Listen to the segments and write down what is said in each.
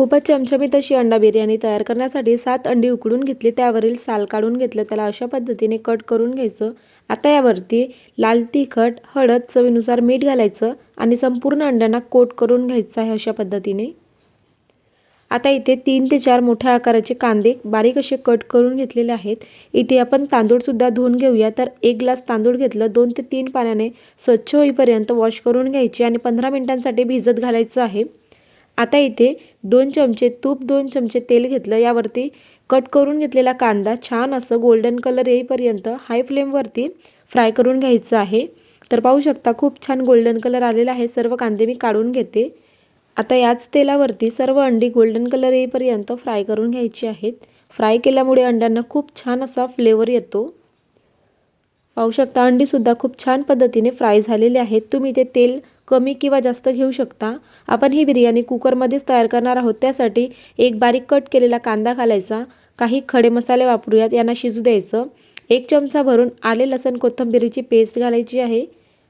खूपच चमचमीत अशी अंडा बिर्याणी तयार करण्यासाठी 7 अंडी उकडून घेतली, त्यावरील साल काढून घेतलं, त्याला अशा पद्धतीने कट करून घ्यायचं। आता यावरती लाल तिखट, हळद, चवीनुसार मीठ घालायचं आणि संपूर्ण अंड्यांना कोट करून घ्यायचं आहे अशा पद्धतीने। आता इथे 3 ते 4 मोठ्या आकाराचे कांदे बारीक असे कट करून घेतलेले आहेत। इथे आपण तांदूळ सुद्धा धुवून घेऊया। तर 1 ग्लास तांदूळ घेतलं, 2 ते 3 पाण्याने स्वच्छ होईपर्यंत वॉश करून घ्यायचे आणि 15 मिनिटांसाठी भिजत घालायचं आहे। आता इथे 2 चमचे तूप, 2 चमचे तेल घेतलं, यावरती कट करून घेतलेला कांदा छान असं गोल्डन कलर येईपर्यंत हाय फ्लेमवरती फ्राय करून घ्यायचं आहे। तर पाहू शकता खूप छान गोल्डन कलर आलेला आहे। सर्व कांदे मी काढून घेते। आता याच तेलावरती सर्व अंडी गोल्डन कलर येईपर्यंत फ्राय करून घ्यायची आहेत। फ्राय केल्यामुळे अंड्यांना खूप छान असा फ्लेवर येतो। पाहू शकता अंडी सुद्धा खूप छान पद्धतीने फ्राय झालेले आहेत। तुम्ही ते तेल कमी किंवा जास्त घेऊ शकता। आपण ही बिर्याणी कुकरमध्येच तयार करणार आहोत, त्यासाठी एक बारीक कट केलेला कांदा घालायचा, काही खडे मसाले वापरूयात, यांना शिजू द्यायचं। 1 चमचा भरून आले लसूण कोथिंबीरची पेस्ट घालायची आहे।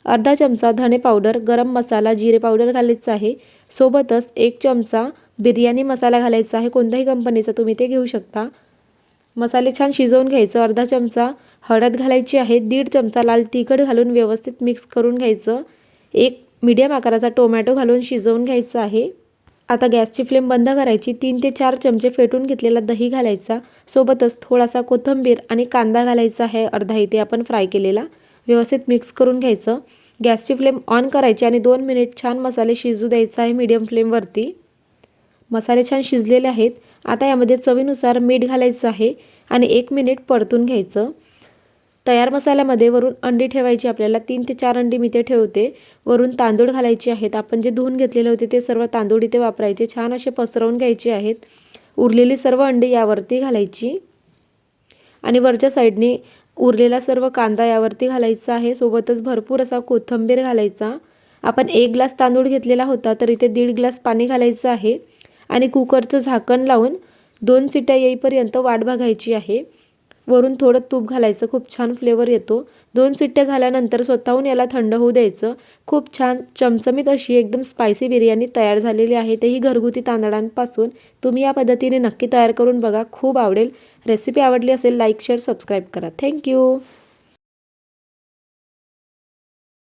अर्धा चमचा धने पावडर, गरम मसाला, जिरे पावडर घालायचं आहे। सोबतच 1 चमचा बिर्याणी मसाला घालायचा आहे, कोणत्याही कंपनीचा तुम्ही ते घेऊ शकता। मसाले छान शिजवून घ्यायचं। अर्धा चमचा हळद घालायची आहे, 1.5 चमचा लाल तिखट घालून व्यवस्थित मिक्स करून घ्यायचं। 1 मीडियम आकाराचा टोमॅटो घालून शिजवून घ्यायचं आहे। आता गॅसची फ्लेम बंद करायची। 3 ते 4 चमचे फेटून घेतलेला दही घालायचा, सोबतच थोडासा कोथिंबीर आणि कांदा घालायचा आहे, अर्धा इथे आपण फ्राय केलेला। व्यवस्थित मिक्स करून घ्यायचं। गॅसची फ्लेम ऑन करायची आणि 2 मिनिट छान मसाले शिजू द्यायचा आहे मीडियम फ्लेमवरती। मसाले छान शिजलेले आहेत। आता यामध्ये चवीनुसार मीठ घालायचं आहे आणि 1 मिनिट परतून घ्यायचं। तयार मसाल्यामध्ये वरून अंडी ठेवायची आपल्याला, 3 ते 4 अंडी मी ते ठेवते। वरून तांदूळ घालायचे आहेत, आपण जे धुवून घेतलेले होते ते सर्व तांदूळ इथे वापरायचे, छान असे पसरवून घ्यायचे आहेत। उरलेली सर्व अंडी यावरती घालायची आणि वरच्या साईडने उरलेला सर्व कांदा यावरती घालायचा आहे, सोबतच भरपूर असा कोथिंबीर घालायचा। आपण 1 ग्लास तांदूळ घेतलेला होता, तर इथे 1.5 ग्लास पाणी घालायचं आहे आणि कुकरचं झाकण लावून 2 शिट्ट्या येईपर्यंत वाट बघायची आहे। वरून थोडं तूप घालायचं, खूप छान फ्लेवर येतो। 2 शिट्ट्या झाल्यानंतर स्वतःहून याला थंड होऊ द्यायचं। खूप छान चमचमीत अशी एकदम स्पायसी बिर्याणी तयार झालेली आहे, तेही घरगुती तांदळांपासून। तुम्ही या पद्धतीने नक्की तयार करून बघा, खूप आवडेल। रेसिपी आवडली असेल लाईक, शेअर, सबस्क्राईब करा। थँक्यू।